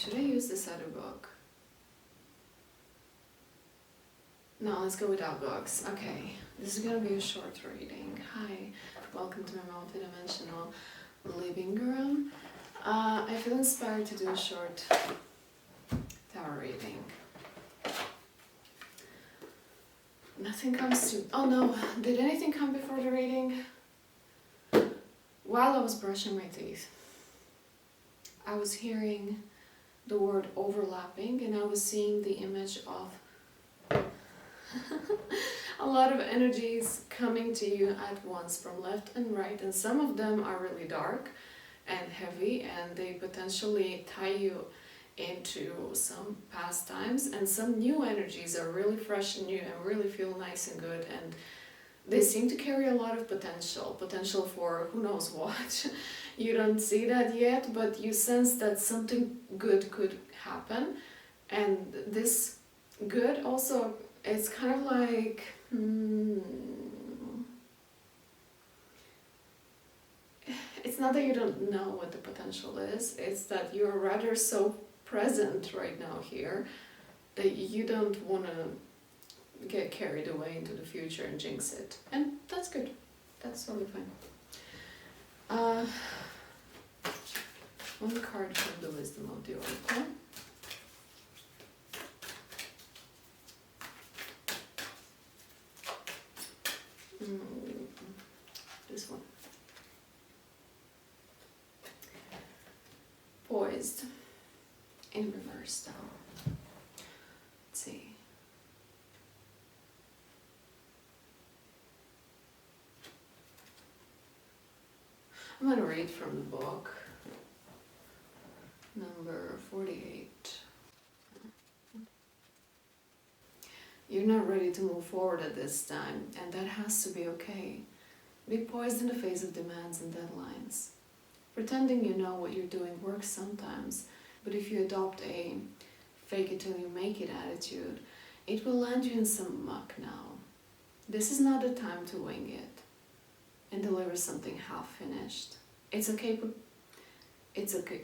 Should I use this other book? No, let's go without books. Okay, this is gonna be a short reading. Hi, welcome to my multidimensional living room. I feel inspired to do a short tarot reading. Nothing comes to... Oh no, did anything come before the reading? While I was brushing my teeth, I was hearing the word overlapping, and I was seeing the image of a lot of energies coming to you at once from left and right, and some of them are really dark and heavy, and they potentially tie you into some past times, and some new energies are really fresh and new and really feel nice and good, and they seem to carry a lot of potential for who knows what. You don't see that yet, but you sense that something good could happen, and this good also, it's kind of like it's not that you don't know what the potential is, it's that you're rather so present right now here that you don't want to get carried away into the future and jinx it, and that's good. That's totally fine. One card from the Wisdom of the Oracle. This one. Poised. In reverse though. Let's see. I'm going to read from the book, number 48. You're not ready to move forward at this time, and that has to be okay. Be poised in the face of demands and deadlines. Pretending you know what you're doing works sometimes, but if you adopt a fake it till you make it attitude, it will land you in some muck now. This is not the time to wing it and deliver something half finished. It's okay, it's okay.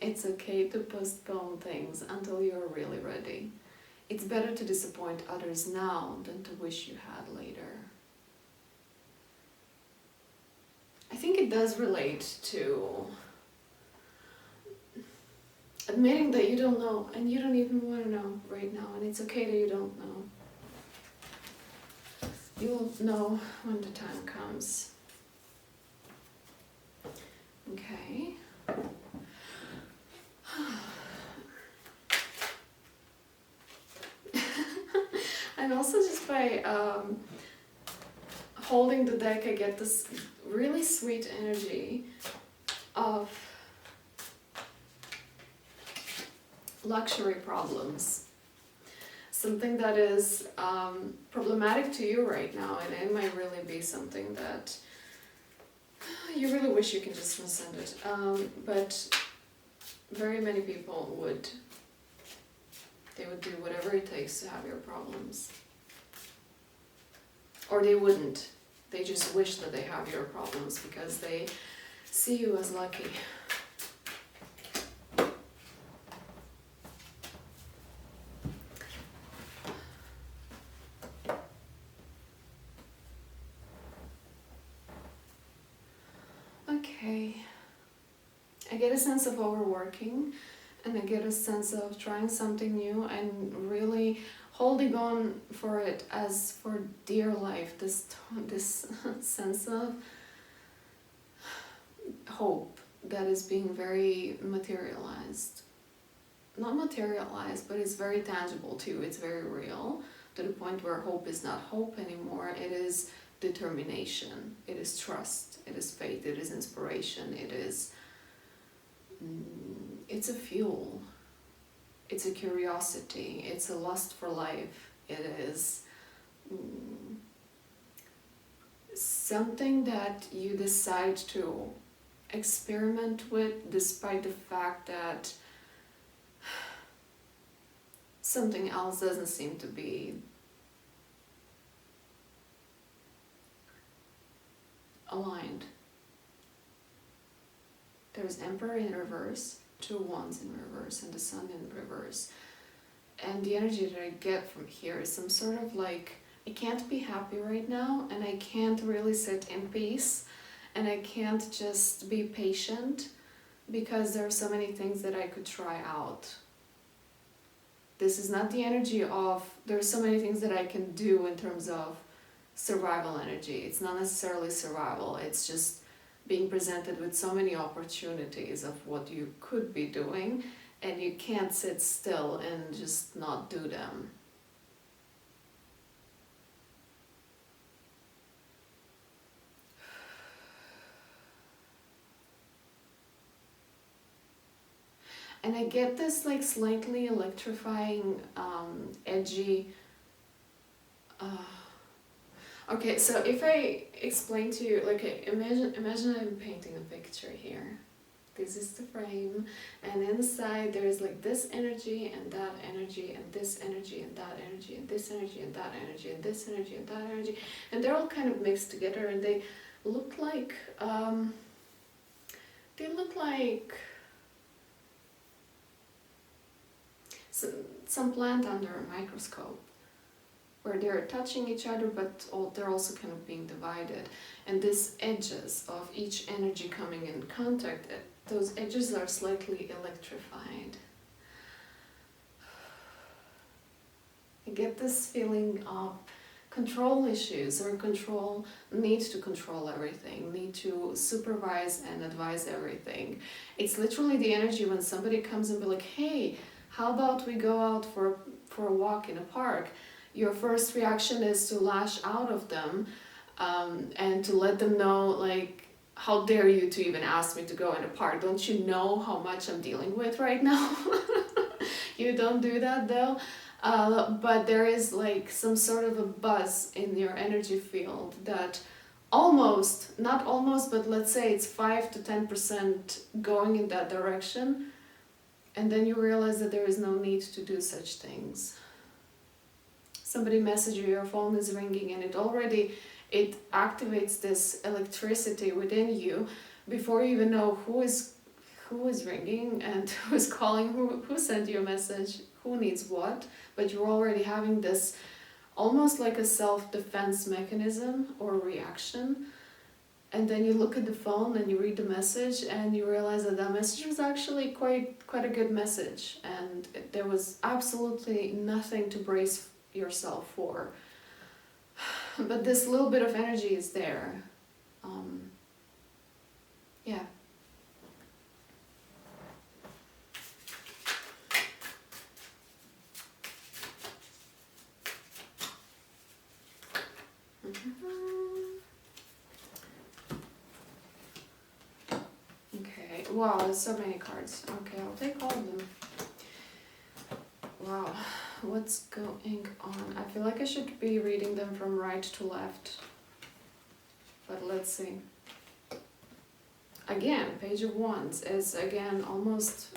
It's okay to postpone things until you're really ready. It's better to disappoint others now than to wish you had later. I think it does relate to admitting that you don't know, and you don't even want to know right now, and it's okay that you don't know. You'll know when the time comes. Okay. And also just by holding the deck, I get this really sweet energy of luxury problems. Something that is problematic to you right now, and it might really be something that you really wish you can just transcend it. But very many people would do whatever it takes to have your problems. Or they wouldn't. They just wish that they have your problems because they see you as lucky. Okay. I get a sense of overworking, and I get a sense of trying something new and really holding on for it as for dear life, this sense of hope that is being very materialized. Not materialized, but it's very tangible too. It's very real, to the point where hope is not hope anymore. It is determination, it is trust, it is faith, it is inspiration, it is... it's a fuel. It's a curiosity, it's a lust for life, it is something that you decide to experiment with despite the fact that something else doesn't seem to be aligned. There's Emperor in reverse, 2 wands in reverse and the sun in reverse. And the energy that I get from here is some sort of like, I can't be happy right now, and I can't really sit in peace, and I can't just be patient because there are so many things that I could try out. This is not the energy of, there's so many things that I can do in terms of survival energy. It's not necessarily survival, it's just being presented with so many opportunities of what you could be doing, and you can't sit still and just not do them. And I get this like slightly electrifying, edgy. Okay, so if I explain to you, like, imagine I'm painting a picture here. This is the frame, and inside there's like this energy and that energy and this energy and that energy and this energy and that energy and this energy and that energy, and they're all kind of mixed together, and they look like some plant under a microscope, where they're touching each other, but they're also kind of being divided. And these edges of each energy coming in contact, those edges are slightly electrified. I get this feeling of control issues, or need to control everything, need to supervise and advise everything. It's literally the energy when somebody comes and be like, hey, how about we go out for a walk in a park? Your first reaction is to lash out of them, and to let them know, like, how dare you to even ask me to go in a park? Don't you know how much I'm dealing with right now? You don't do that though. But there is like some sort of a buzz in your energy field that not almost, but let's say it's 5 to 10% going in that direction. And then you realize that there is no need to do such things. Somebody messages you, your phone is ringing, and it activates this electricity within you before you even know who is ringing and who is calling, who sent you a message, who needs what, but you're already having this almost like a self-defense mechanism or reaction. And then you look at the phone and you read the message and you realize that message was actually quite a good message, and there was absolutely nothing to brace yourself for. But this little bit of energy is there. Yeah. Okay, wow, there's so many cards. Okay, I'll take all of them. Wow, what's going on? I feel like I should be reading them from right to left, but let's see. Again, Page of Wands is again almost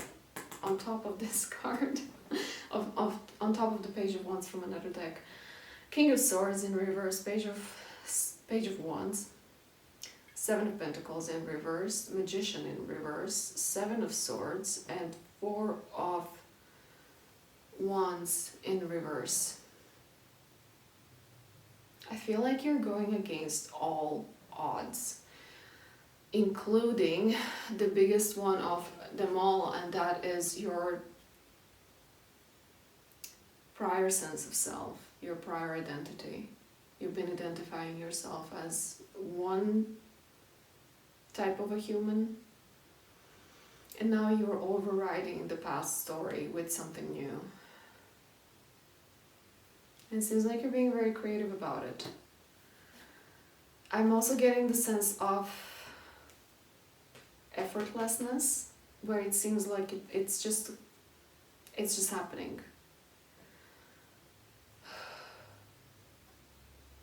on top of this card, on top of the Page of Wands from another deck. King of Swords in reverse, Page of Wands, Seven of Pentacles in reverse, Magician in reverse, Seven of Swords, and Four of Wands in reverse. I feel like you're going against all odds, including the biggest one of them all, and that is your prior sense of self, your prior identity. You've been identifying yourself as one type of a human, and now you're overriding the past story with something new. And it seems like you're being very creative about it. I'm also getting the sense of effortlessness, where it seems like it's just happening.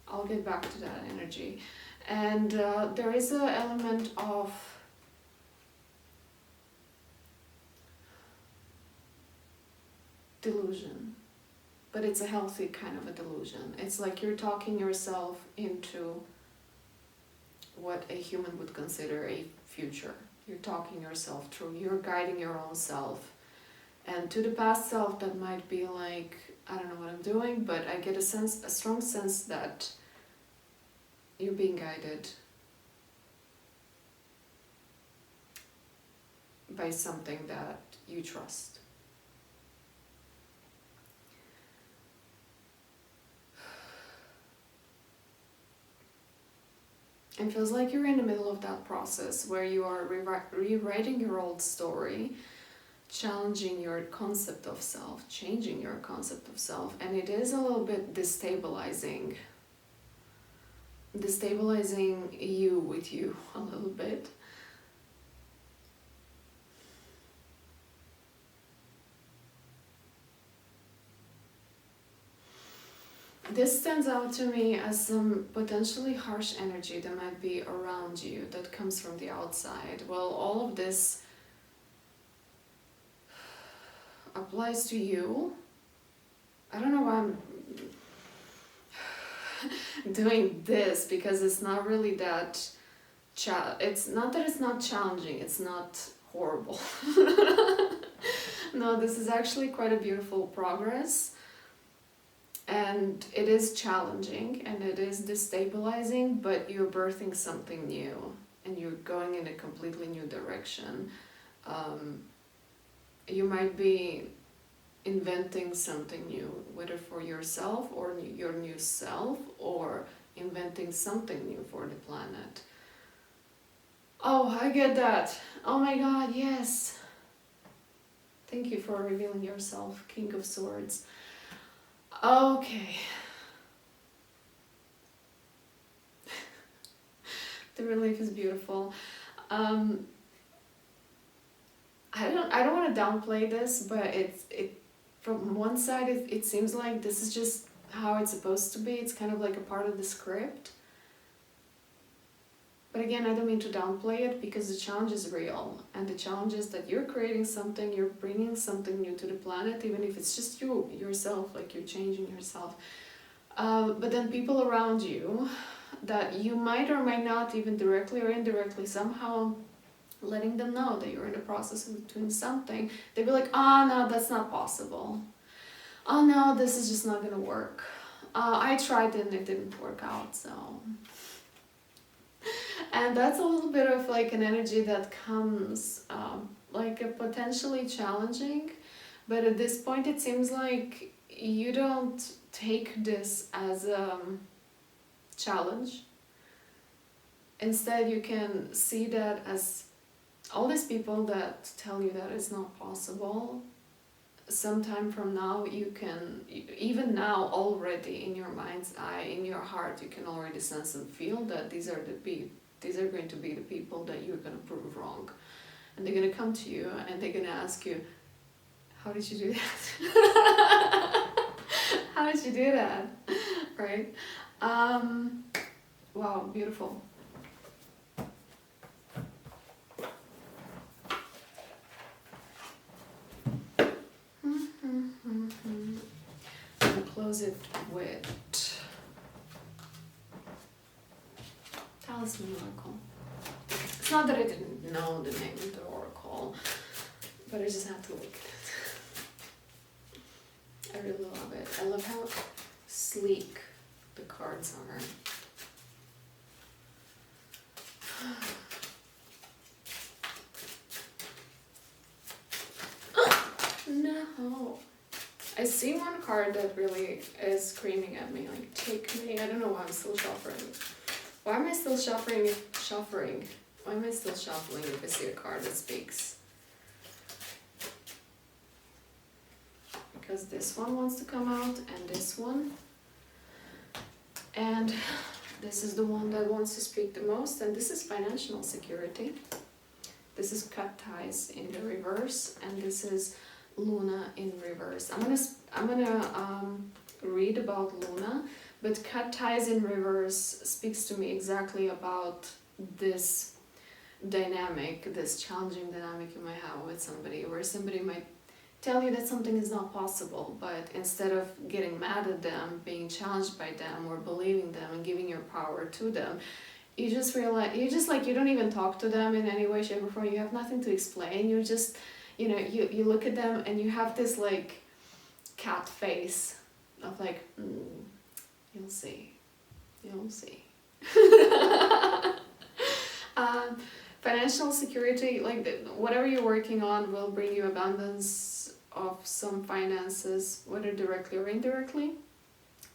I'll get back to that energy. And there is an element of delusion, but it's a healthy kind of a delusion. It's like you're talking yourself into what a human would consider a future. You're talking yourself through. You're guiding your own self. And to the past self, that might be like, I don't know what I'm doing, but I get a strong sense that you're being guided by something that you trust. It feels like you're in the middle of that process where you are rewriting your old story, challenging your concept of self, changing your concept of self, and it is a little bit destabilizing you with you a little bit. This stands out to me as some potentially harsh energy that might be around you that comes from the outside. Well, all of this applies to you. I don't know why I'm doing this, because it's not really that it's not that it's not challenging, it's not horrible. No, this is actually quite a beautiful progress. And it is challenging and it is destabilizing, but you're birthing something new and you're going in a completely new direction. You might be inventing something new, whether for yourself or your new self, or inventing something new for the planet. Oh, I get that. Oh my God, yes. Thank you for revealing yourself, King of Swords. Okay. The relief is beautiful. I don't want to downplay this, but it from one side it seems like this is just how it's supposed to be. It's kind of like a part of the script. But again, I don't mean to downplay it, because the challenge is real, and the challenge is that you're creating something, you're bringing something new to the planet, even if it's just yourself, like you're changing yourself. But then people around you that you might or might not, even directly or indirectly, somehow letting them know that you're in the process of doing something, they'd be like, oh no, that's not possible. Oh no, this is just not gonna work. I tried it and it didn't work out, so... And that's a little bit of like an energy that comes like a potentially challenging, but at this point it seems like you don't take this as a challenge. Instead, you can see that as all these people that tell you that it's not possible. Sometime from now, you can, even now already in your mind's eye, in your heart, you can already sense and feel that these are going to be the people that you're going to prove wrong. And they're going to come to you and they're going to ask you, how did you do that? How did you do that? Right? Wow, beautiful. I'll close it with Talisman Oracle. It's not that I didn't know the name of the Oracle, but I just had to look at it. I really love it. I love how sleek the cards are. No. I see one card that really is screaming at me, like, take me. I don't know why I'm still shuffling. Why am I still shuffling? Why am I still shuffling if I see a card that speaks? Because this one wants to come out, and this one. And this is the one that wants to speak the most, and this is financial security. This is cut ties in the reverse, and this is Luna in reverse. I'm gonna read about Luna, but cut ties in reverse speaks to me exactly about this dynamic, this challenging dynamic you might have with somebody, where somebody might tell you that something is not possible, but instead of getting mad at them, being challenged by them, or believing them and giving your power to them, you just realize, you don't even talk to them in any way, shape, or form. You have nothing to explain. You're just, you look at them and you have this like cat face of like, you'll see. You'll see. Financial security, like whatever you're working on will bring you abundance of some finances, whether directly or indirectly.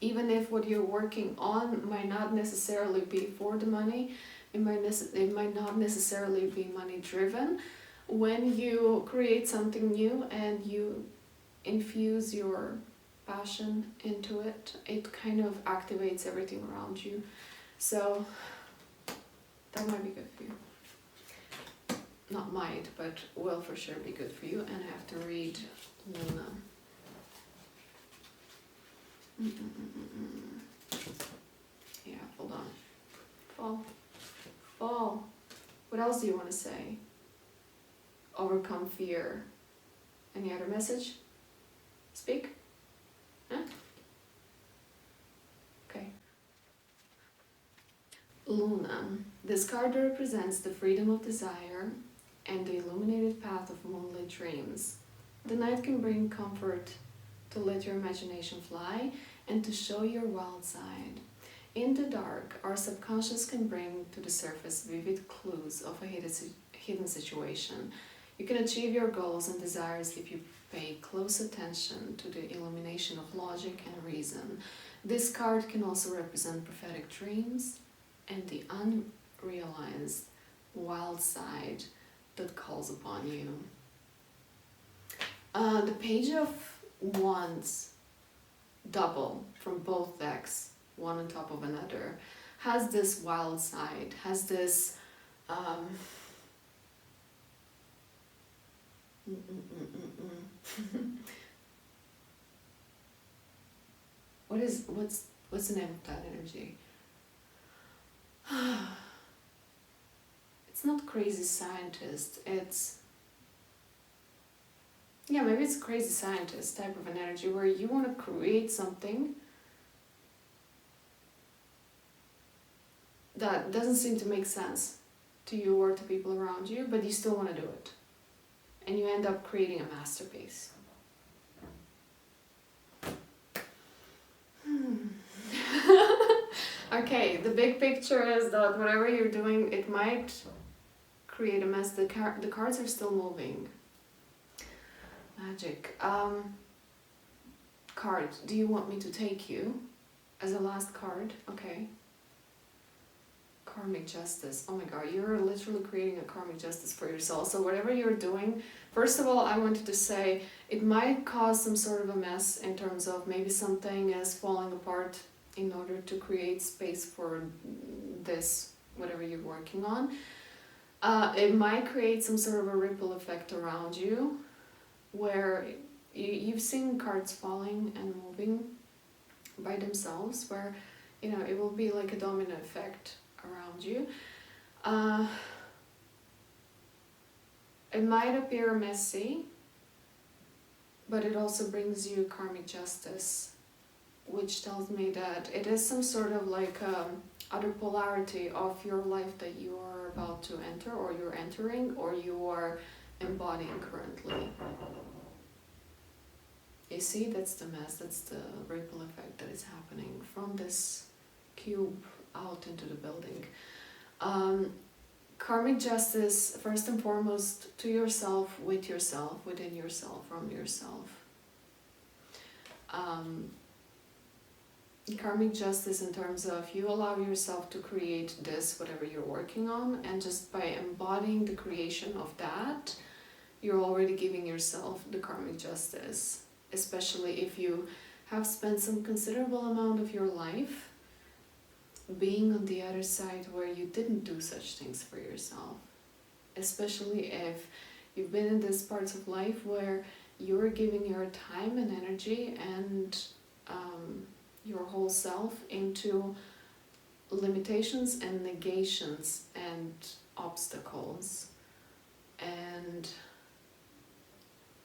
Even if what you're working on might not necessarily be for the money, it might not necessarily be money driven. When you create something new and you infuse your passion into it, it kind of activates everything around you. So that might be good for you. Not might, but will for sure be good for you. And I have to read Luna. Yeah, hold on. Fall. What else do you want to say? Overcome fear. Any other message? Speak? Huh? Okay. Luna. This card represents the freedom of desire and the illuminated path of moonlit dreams. The night can bring comfort to let your imagination fly and to show your wild side. In the dark, our subconscious can bring to the surface vivid clues of a hidden situation. You can achieve your goals and desires if you pay close attention to the illumination of logic and reason. This card can also represent prophetic dreams and the unrealized wild side that calls upon you. The Page of Wands, double from both decks, one on top of another, has this wild side, has this what's the name of that energy? It's not crazy scientist, maybe it's crazy scientist type of an energy where you want to create something that doesn't seem to make sense to you or to people around you, but you still want to do it. And you end up creating a masterpiece. Okay, the big picture is that whatever you're doing, it might create a mess. The cards are still moving. Magic. Card, do you want me to take you as a last card? Okay. Karmic justice. Oh my god, you're literally creating a karmic justice for yourself. So whatever you're doing, first of all, I wanted to say it might cause some sort of a mess in terms of maybe something is falling apart in order to create space for this, whatever you're working on. It might create some sort of a ripple effect around you where you've seen cards falling and moving by themselves, where it will be like a domino effect around you. It might appear messy, but it also brings you karmic justice, which tells me that it is some sort of like other polarity of your life that you are about to enter, or you're entering, or you are embodying currently. You see, that's the mess, that's the ripple effect that is happening from this cube out into the building. Karmic justice, first and foremost, to yourself, with yourself, within yourself, from yourself. Karmic justice in terms of you allow yourself to create this, whatever you're working on, and just by embodying the creation of that, you're already giving yourself the karmic justice, especially if you have spent some considerable amount of your life being on the other side where you didn't do such things for yourself. Especially if you've been in these parts of life where you're giving your time and energy and your whole self into limitations and negations and obstacles. And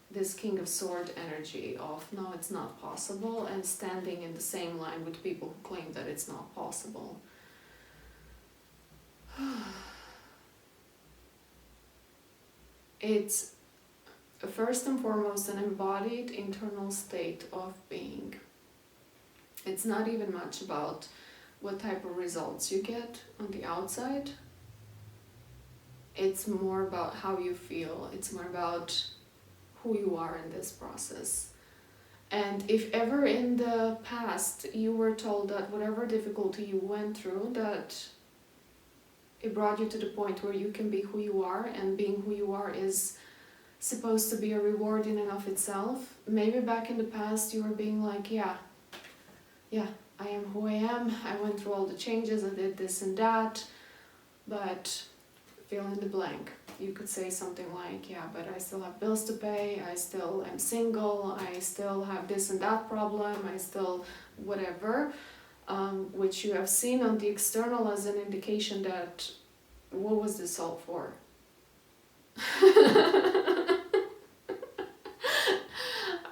this King of Sword energy of no, it's not possible, and standing in the same line with people who claim that it's not possible. It's first and foremost an embodied internal state of being. It's not even much about what type of results you get on the outside. It's more about how you feel. It's more about who you are in this process. And if ever in the past you were told that whatever difficulty you went through, that it brought you to the point where you can be who you are, and being who you are is supposed to be a reward in and of itself, maybe back in the past you were being like, yeah, I am who I am, I went through all the changes, I did this and that, but fill in the blank. You could say something like, yeah, but I still have bills to pay, I still am single, I still have this and that problem, I still whatever, which you have seen on the external as an indication that, what was this all for?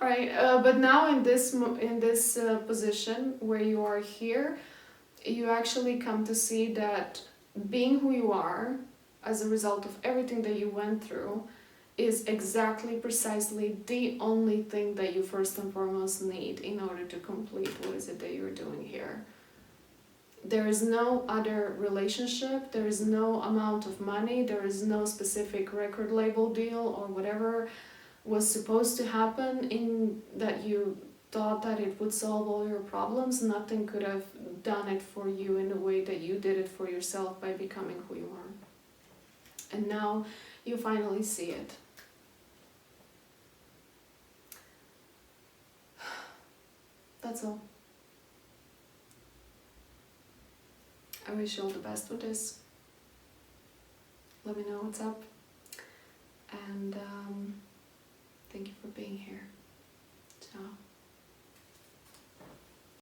Right, but now in this position where you are here, you actually come to see that being who you are as a result of everything that you went through is exactly, precisely the only thing that you first and foremost need in order to complete what is it that you're doing here. There is no other relationship, there is no amount of money, there is no specific record label deal or whatever was supposed to happen in that you thought that it would solve all your problems. Nothing could have done it for you in the way that you did it for yourself by becoming who you are. And now you finally see it. That's all. I wish you all the best with this. Let me know what's up. And thank you for being here. Ciao.